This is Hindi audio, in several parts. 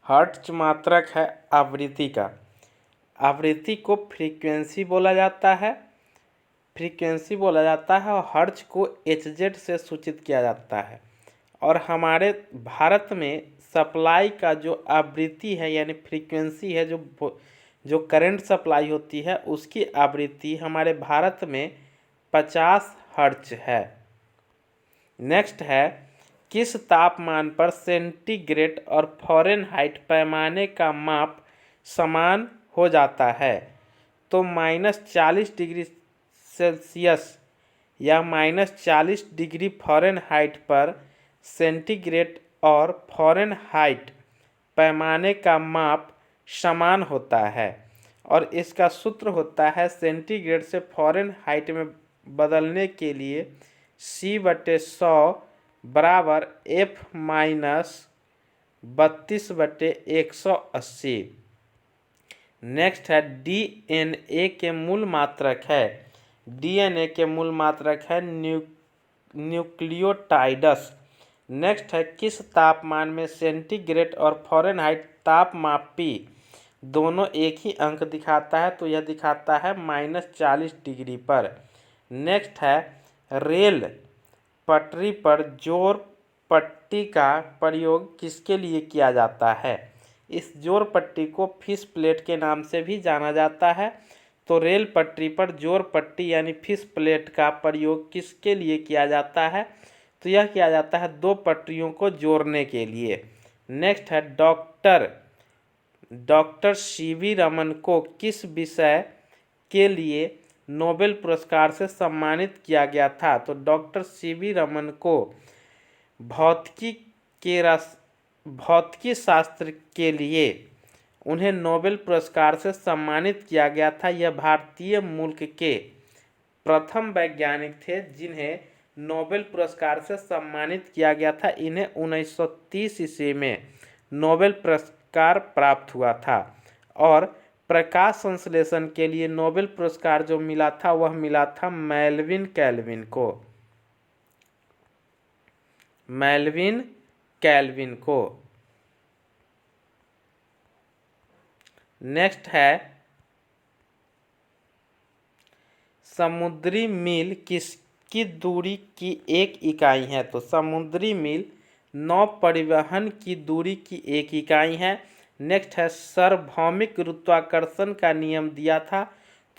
हर्ट्ज मात्रक है आवृत्ति का। आवृत्ति को फ्रीक्वेंसी बोला जाता है, और हर्ट्ज को hz से सूचित किया जाता है। और हमारे भारत में सप्लाई का जो आवृत्ति है यानी फ्रीक्वेंसी है, जो करंट सप्लाई होती है उसकी आवृत्ति हमारे भारत में 50 हर्ट्ज है। नेक्स्ट है, किस तापमान पर सेंटीग्रेड और फ़ारेनहाइट पैमाने का माप समान हो जाता है? तो -40 डिग्री सेल्सियस या -40 डिग्री फ़ारेनहाइट पर सेंटीग्रेड और फ़ारेनहाइट पैमाने का माप समान होता है। और इसका सूत्र होता है सेंटीग्रेड से फ़ारेनहाइट में बदलने के लिए C/100 बराबर F-32/180। नेक्स्ट है, DNA के मूल मात्रक है। DNA के मूल मात्रक है न्यूक्लियोटाइड्स। नेक्स्ट है, किस तापमान में सेंटीग्रेड और फ़ारेनहाइट तापमापी दोनों एक ही अंक दिखाता है? तो यह दिखाता है -40 डिग्री पर। नेक्स्ट है, रेल पटरी पर जोर पट्टी का प्रयोग किसके लिए किया जाता है? इस जोर पट्टी को फिश प्लेट के नाम से भी जाना जाता है। तो रेल पटरी पर जोर पट्टी यानी फिश प्लेट का प्रयोग किसके लिए किया जाता है? तो यह किया जाता है दो पटरियों को जोड़ने के लिए। नेक्स्ट है, डॉक्टर CV रमन को किस विषय के लिए नोबेल पुरस्कार से सम्मानित किया गया था? तो डॉक्टर CV रमन को भौतिकी शास्त्र के लिए उन्हें नोबेल पुरस्कार से सम्मानित किया गया था। यह भारतीय मूल के प्रथम वैज्ञानिक थे जिन्हें नोबेल पुरस्कार से सम्मानित किया गया था। इन्हें 1930 ईस्वी में नोबेल पुरस्कार प्राप्त हुआ था। और प्रकाश संश्लेषण के लिए नोबेल पुरस्कार जो मिला था वह मिला था मेल्विन कैल्विन को। नेक्स्ट है, समुद्री मील किसकी दूरी की एक इकाई है? तो समुद्री मील नौ परिवहन की दूरी की एक इकाई है। नेक्स्ट है, सार्वभौमिक गुरुत्वाकर्षण का नियम दिया था?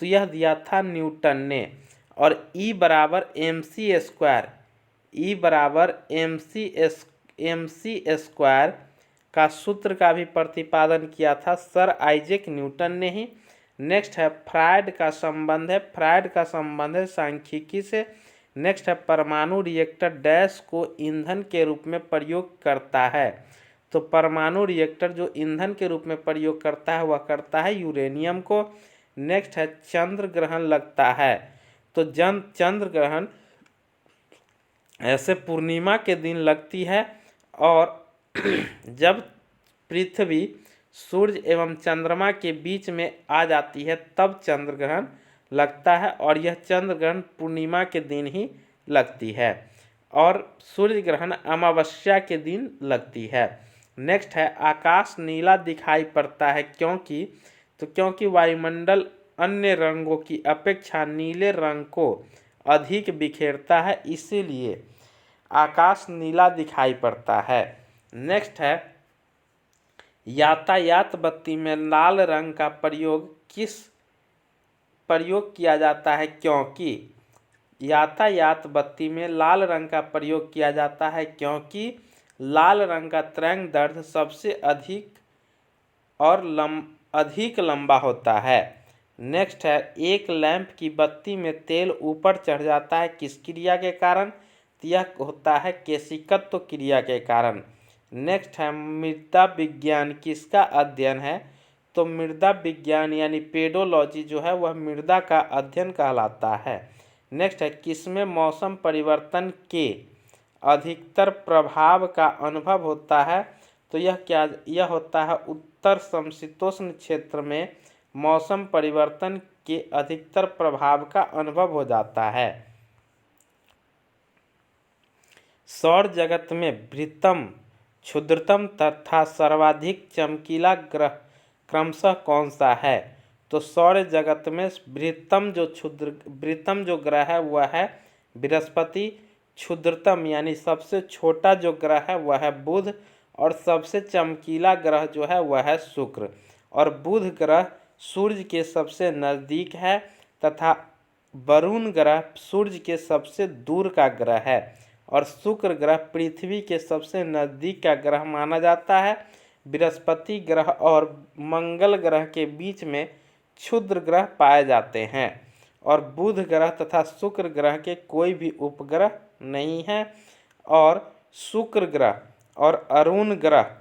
तो यह दिया था न्यूटन ने। और E बराबर mc स्क्वायर का सूत्र का भी प्रतिपादन किया था सर आइजैक न्यूटन ने ही। नेक्स्ट है, फ्रायड का संबंध है सांख्यिकी से। नेक्स्ट है, परमाणु रिएक्टर डैश को ईंधन के रूप में प्रयोग करता है? तो परमाणु रिएक्टर जो ईंधन के रूप में प्रयोग करता है वह करता है यूरेनियम को। नेक्स्ट है, चंद्र ग्रहण लगता है? तो चंद्र ग्रहण ऐसे पूर्णिमा के दिन लगती है, और जब पृथ्वी सूर्य एवं चंद्रमा के बीच में आ जाती है तब चंद्र ग्रहण लगता है। और यह चंद्र ग्रहण पूर्णिमा के दिन ही लगती है, और सूर्य ग्रहण अमावस्या के दिन लगती है। नेक्स्ट है, आकाश नीला दिखाई पड़ता है क्योंकि वायुमंडल अन्य रंगों की अपेक्षा नीले रंग को अधिक बिखेरता है, इसीलिए आकाश नीला दिखाई पड़ता है। नेक्स्ट है, यातायात बत्ती में लाल रंग का प्रयोग किया जाता है क्योंकि? यातायात बत्ती में लाल रंग का प्रयोग किया जाता है क्योंकि लाल रंग का तरंग दैर्ध्य सबसे अधिक लंबा होता है। नेक्स्ट है, एक लैंप की बत्ती में तेल ऊपर चढ़ जाता है किस क्रिया के कारण? यह होता है केशिकत्व क्रिया के कारण। नेक्स्ट है, मृदा विज्ञान किसका अध्ययन है? तो मृदा विज्ञान यानी पेडोलॉजी जो है वह मृदा का अध्ययन कहलाता है। नेक्स्ट है, किसमें मौसम परिवर्तन के अधिकतर प्रभाव का अनुभव होता है? तो यह होता है उत्तर समशीतोष्ण क्षेत्र में मौसम परिवर्तन के अधिकतर प्रभाव का अनुभव हो जाता है। सौर जगत में वृत्तम क्षुद्रतम तथा सर्वाधिक चमकीला ग्रह क्रमशः कौन सा है? तो सौर जगत में बृहत्तम जो ग्रह है वह है बृहस्पति, क्षुद्रतम यानी सबसे छोटा जो ग्रह है वह है बुध, और सबसे चमकीला ग्रह जो है वह है शुक्र। और बुध ग्रह सूर्य के सबसे नज़दीक है तथा वरुण ग्रह सूर्य के सबसे दूर का ग्रह है, और शुक्र ग्रह पृथ्वी के सबसे नज़दीक का ग्रह माना जाता है। बृहस्पति ग्रह और मंगल ग्रह के बीच में क्षुद्र ग्रह पाए जाते हैं, और बुध ग्रह तथा शुक्र ग्रह के कोई भी उपग्रह नहीं है। और शुक्र ग्रह और अरुण ग्रह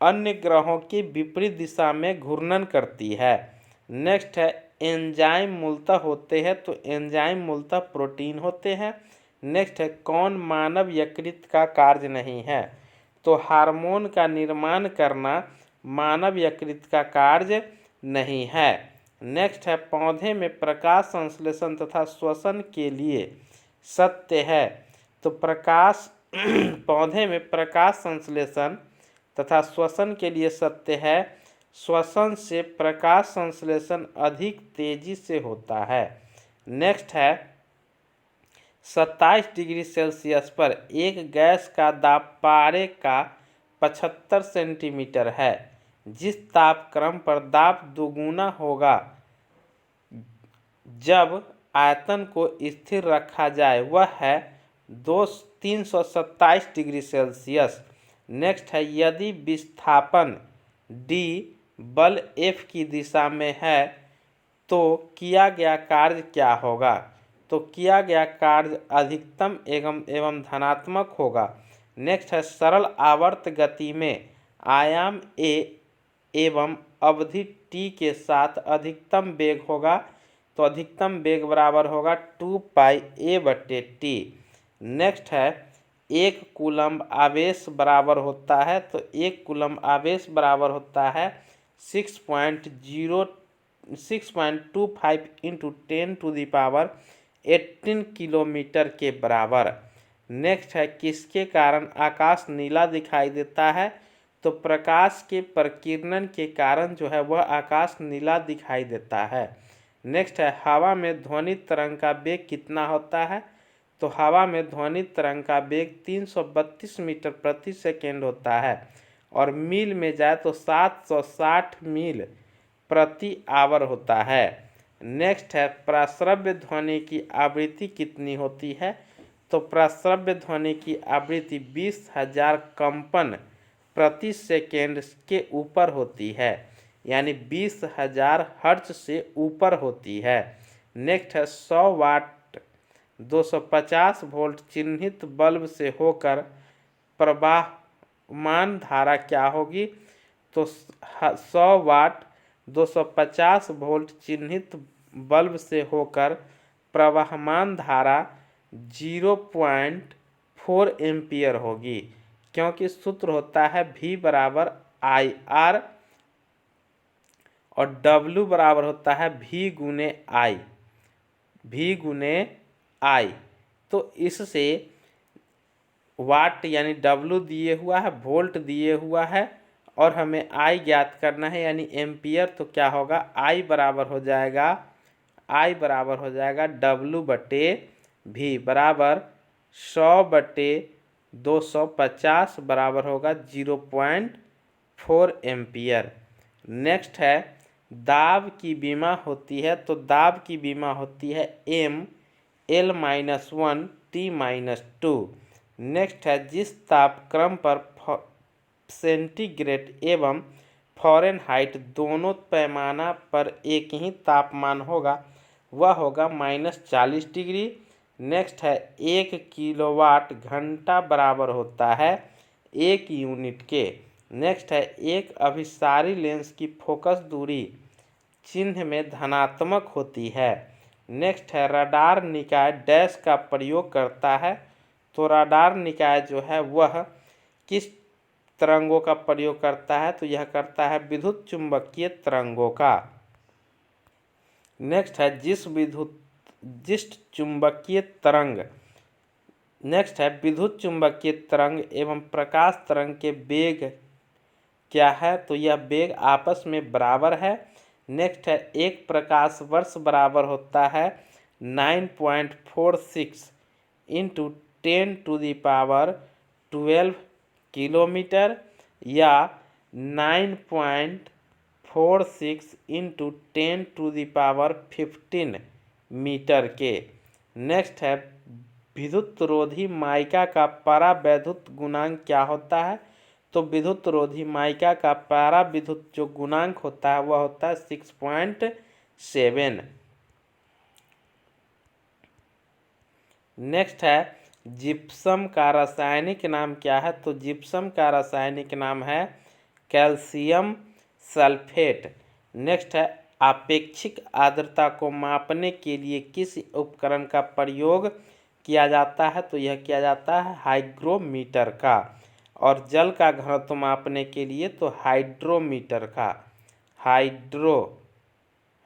अन्य ग्रहों की विपरीत दिशा में घूर्णन करती है। नेक्स्ट है एंजाइम मूलतः होते हैं, तो एंजाइम मूलतः प्रोटीन होते हैं। नेक्स्ट है कौन मानव यकृत का कार्य नहीं है? तो हार्मोन का निर्माण करना मानव यकृत का कार्य नहीं है। नेक्स्ट है पौधे में प्रकाश संश्लेषण तथा श्वसन के लिए सत्य है, तो प्रकाश पौधे में प्रकाश संश्लेषण तथा श्वसन के लिए सत्य है। श्वसन से प्रकाश संश्लेषण अधिक तेजी से होता है। नेक्स्ट है 27 डिग्री सेल्सियस पर एक गैस का दाब पारे का 75 सेंटीमीटर है। जिस तापक्रम पर दाब दोगुना होगा जब आयतन को स्थिर रखा जाए वह है 327 डिग्री सेल्सियस। नेक्स्ट है यदि विस्थापन d बल F की दिशा में है तो किया गया कार्य क्या होगा? तो किया गया कार्य अधिकतम एवं धनात्मक होगा। नेक्स्ट है सरल आवर्त गति में आयाम a एवं अवधि t के साथ अधिकतम वेग होगा, तो अधिकतम वेग बराबर होगा 2πa/t। नेक्स्ट है 1 कूलम्ब आवेश बराबर होता है, तो 1 कूलम्ब आवेश बराबर होता है 6.25 इंटू 10⁻18 किलोमीटर के बराबर। नेक्स्ट है किसके कारण आकाश नीला दिखाई देता है? तो प्रकाश के प्रकीर्णन के कारण जो है वह आकाश नीला दिखाई देता है। नेक्स्ट है हवा में ध्वनि तरंग का वेग कितना होता है? तो हवा में ध्वनि तरंग का वेग 332 मीटर प्रति सेकेंड होता है, और मील में जाए तो 760 मील प्रति आवर होता है। नेक्स्ट है प्रस्रव्य ध्वनि की आवृत्ति कितनी होती है? तो प्रस्रव्य ध्वनि की आवृत्ति 20,000 कंपन प्रति सेकेंड के ऊपर होती है, यानी 20,000 हर्ट्ज से ऊपर होती है। नेक्स्ट है 100 वाट 250 वोल्ट चिन्हित बल्ब से होकर प्रवाहमान धारा क्या होगी? तो 100 वाट 250 वोल्ट चिन्हित बल्ब से होकर प्रवाहमान धारा 0.4 एम्पियर होगी, क्योंकि सूत्र होता है V बराबर IR और W बराबर होता है V गुने I। तो इससे वाट यानी W दिए हुआ है, वोल्ट दिए हुआ है, और हमें I ज्ञात करना है यानी एम्पियर। तो क्या होगा I बराबर हो जाएगा W/V बराबर 100/250 बराबर होगा 0.4 एम्पियर। नेक्स्ट है दाब की विमा होती है, तो दाब की विमा होती है M/L-1 T-2। नेक्स्ट है जिस तापक्रम पर सेंटीग्रेड एवं फ़ारेनहाइट दोनों पैमाना पर एक ही तापमान होगा वह होगा -40 डिग्री। नेक्स्ट है 1 किलोवाट घंटा बराबर होता है 1 यूनिट के। नेक्स्ट है एक अभिसारी लेंस की फोकस दूरी चिन्ह में धनात्मक होती है। नेक्स्ट है रडार निकाय डैश का प्रयोग करता है, तो रडार निकाय जो है वह किस तरंगों का प्रयोग करता है? तो यह करता है विद्युत चुंबकीय तरंगों का। नेक्स्ट है जिस चुंबकीय तरंग नेक्स्ट है विद्युत चुंबकीय तरंग एवं प्रकाश तरंग के वेग क्या है, तो यह वेग आपस में बराबर है। नेक्स्ट है एक प्रकाश वर्ष बराबर होता है 9.46 इंटू 10⁻12 किलोमीटर या 9.46 इंटू 10⁻15 मीटर के। नेक्स्ट है विद्युत रोधी माइका का परावैद्युत गुणांक क्या होता है, तो विद्युत रोधी माइका का पराविद्युत जो गुणांक होता है वह होता है 6.7। नेक्स्ट है जिप्सम का रासायनिक नाम क्या है, तो जिप्सम का रासायनिक नाम है कैल्शियम सल्फेट। नेक्स्ट है आपेक्षिक आर्द्रता को मापने के लिए किस उपकरण का प्रयोग किया जाता है, तो यह किया जाता है हाइग्रोमीटर का। और जल का घनत्व मापने के लिए तो हाइड्रोमीटर का,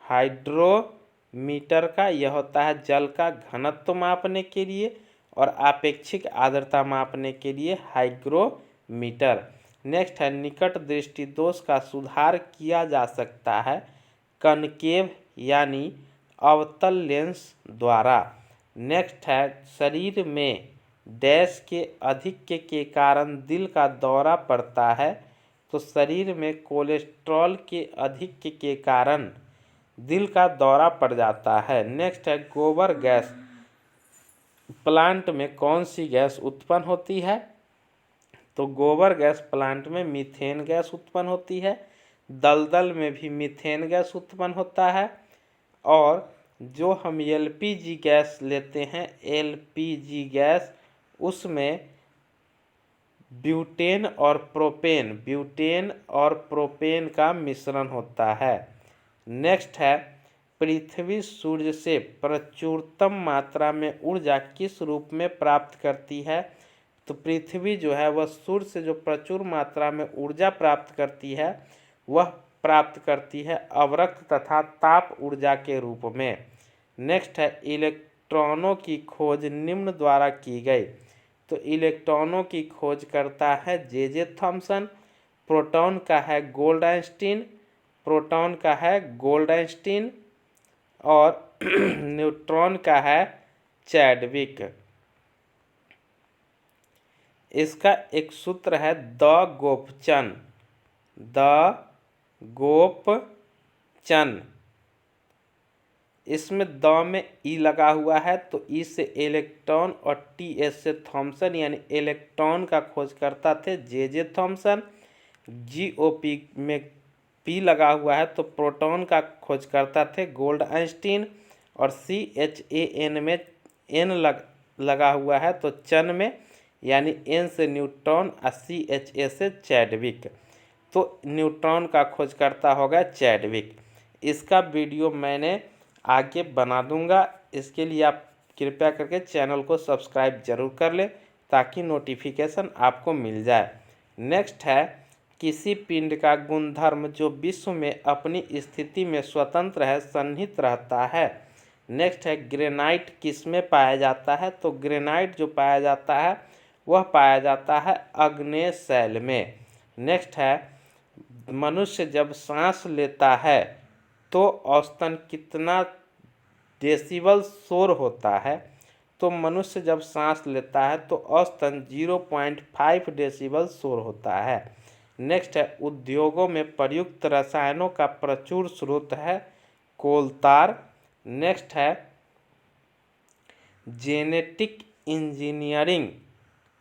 हाइड्रोमीटर का यह होता है जल का घनत्व मापने के लिए, और आपेक्षिक आर्द्रता मापने के लिए हाइग्रोमीटर। नेक्स्ट है निकट दृष्टि दोष का सुधार किया जा सकता है कनकेव यानी अवतल लेंस द्वारा। नेक्स्ट है शरीर में डैश के अधिक्य के कारण दिल का दौरा पड़ता है, तो शरीर में कोलेस्ट्रॉल के अधिक्य के कारण दिल का दौरा पड़ जाता है। नेक्स्ट है गोबर गैस प्लांट में कौन सी गैस उत्पन्न होती है, तो गोबर गैस प्लांट में मीथेन गैस उत्पन्न होती है। दलदल में भी मीथेन गैस उत्पन्न होता है। और जो हम एलपीजी गैस लेते हैं, एलपीजी गैस, उसमें ब्यूटेन और प्रोपेन का मिश्रण होता है। नेक्स्ट है पृथ्वी सूर्य से प्रचुरतम मात्रा में ऊर्जा किस रूप में प्राप्त करती है, तो पृथ्वी जो है वह सूर्य से जो प्रचुर मात्रा में ऊर्जा प्राप्त करती है वह प्राप्त करती है अवरक्त तथा ताप ऊर्जा के रूप में। नेक्स्ट है इलेक्ट्रॉनों की खोज निम्न द्वारा की गई, तो इलेक्ट्रॉनों की खोज करता है जे थॉमसन। प्रोटॉन का है गोल्डस्टीन, और न्यूट्रॉन का है चैडविक। इसका एक सूत्र है द गोपचन। इसमें द में ई लगा हुआ है, तो ई से इलेक्ट्रॉन और टी एस से थॉमसन, यानी इलेक्ट्रॉन का खोजकर्ता थे जे थॉमसन। GOP में पी लगा हुआ है, तो प्रोटॉन का खोजकर्ता थे गोल्डस्टीन। और CHAN में N लगा हुआ है, तो चन में, यानी N से न्यूट्रॉन और CHA से चैडविक, तो न्यूट्रॉन का खोजकर्ता होगा चैडविक। इसका वीडियो मैंने आगे बना दूंगा, इसके लिए आप कृपया करके चैनल को सब्सक्राइब जरूर कर लें ताकि नोटिफिकेशन आपको मिल जाए। नेक्स्ट है किसी पिंड का गुणधर्म जो विश्व में अपनी स्थिति में स्वतंत्र है सन्निहित रहता है। नेक्स्ट है ग्रेनाइट किस में पाया जाता है, तो ग्रेनाइट जो पाया जाता है वह पाया जाता है आग्नेय शैल में। नेक्स्ट है मनुष्य जब सांस लेता है तो औसतन कितना डेसिबल शोर होता है, तो मनुष्य जब सांस लेता है तो औसतन 0.5 डेसिबल शोर होता है। नेक्स्ट है उद्योगों में प्रयुक्त रसायनों का प्रचुर स्रोत है कोलतार। नेक्स्ट है जेनेटिक इंजीनियरिंग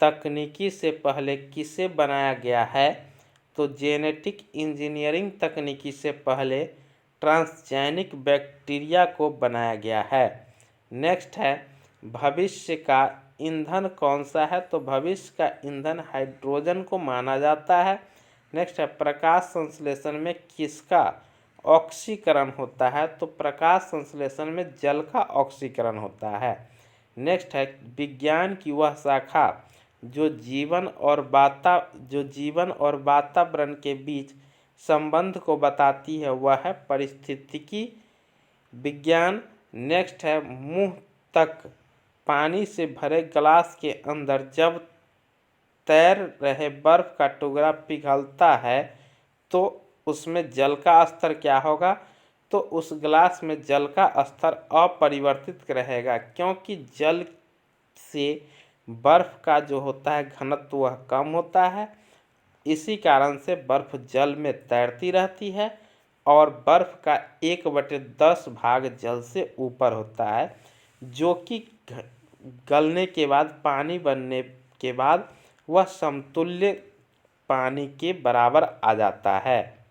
तकनीकी से पहले किसे बनाया गया है, तो जेनेटिक इंजीनियरिंग तकनीकी से पहले ट्रांसजेनिक बैक्टीरिया को बनाया गया है। नेक्स्ट है भविष्य का ईंधन कौन सा है, तो भविष्य का ईंधन हाइड्रोजन को माना जाता है। नेक्स्ट है प्रकाश संश्लेषण में किसका ऑक्सीकरण होता है, तो प्रकाश संश्लेषण में जल का ऑक्सीकरण होता है। नेक्स्ट है विज्ञान की वह शाखा जो जीवन और वातावरण के बीच संबंध को बताती है वह है पारिस्थितिकी विज्ञान। नेक्स्ट है मुंह तक पानी से भरे गिलास के अंदर जब तैर रहे बर्फ का टुकड़ा पिघलता है तो उसमें जल का स्तर क्या होगा? तो उस गिलास में जल का स्तर अपरिवर्तित रहेगा, क्योंकि जल से बर्फ का जो होता है घनत्व वह कम होता है। इसी कारण से बर्फ जल में तैरती रहती है और बर्फ का 1/10 भाग जल से ऊपर होता है, जो कि गलने के बाद पानी बनने के बाद वह समतुल्य पानी के बराबर आ जाता है।